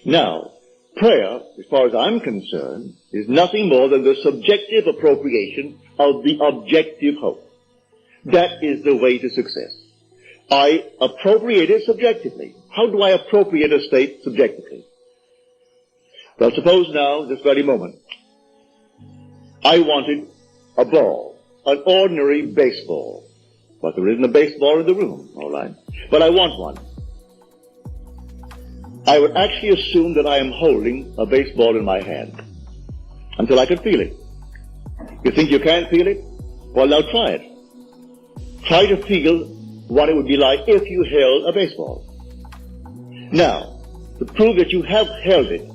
Now, prayer, as far as I'm concerned, is nothing more than the subjective appropriation of the objective hope. That is the way to success. I appropriate it subjectively. How do I appropriate a state subjectively? Well, suppose now, this very moment, I wanted a ball, an ordinary baseball. But there isn't a baseball in the room, all right? But I want one. I would actually assume that I am holding a baseball in my hand until I can feel it. You think you can't feel it? Well, now try it. Try to feel what it would be like if you held a baseball. Now, to prove that you have held it,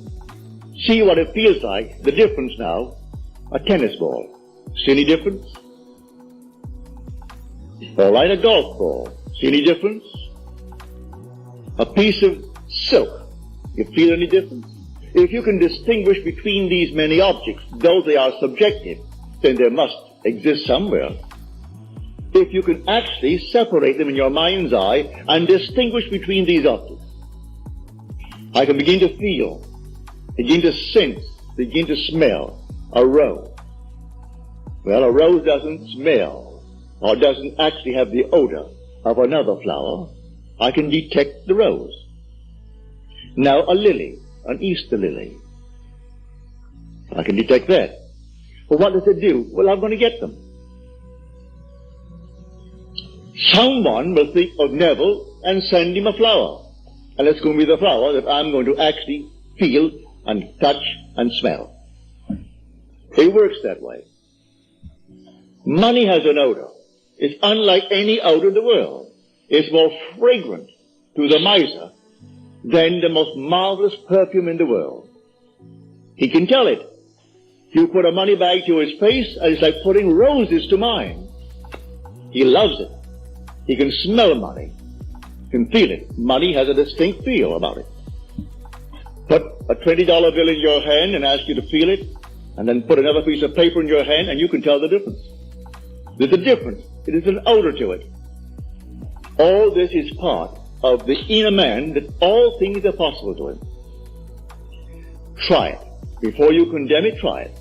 see what it feels like, the difference now, a tennis ball. See any difference? All right, a golf ball. See any difference? A piece of silk. You feel any difference? If you can distinguish between these many objects, though they are subjective, then they must exist somewhere. If you can actually separate them in your mind's eye and distinguish between these objects, I can begin to feel, begin to sense, begin to smell a rose. Well, a rose doesn't smell or doesn't actually have the odor of another flower. I can detect the rose. Now a lily, an Easter lily. I can detect that. Well, what does it do? Well, I'm going to get them. Someone will think of Neville and send him a flower. And it's going to be the flower that I'm going to actually feel and touch and smell. It works that way. Money has an odor. It's unlike any odor in the world. It's more fragrant to the miser than the most marvelous perfume in the world. He can tell it. You put a money bag to his face, and it's like putting roses to mine. He loves it. He can smell money. He can feel it. Money has a distinct feel about it. Put a $20 bill in your hand and ask you to feel it, and then put another piece of paper in your hand, and you can tell the difference. There's a difference. It is an odor to it. All this is part of the inner man, that all things are possible to him. Try it. Before you condemn it, try it.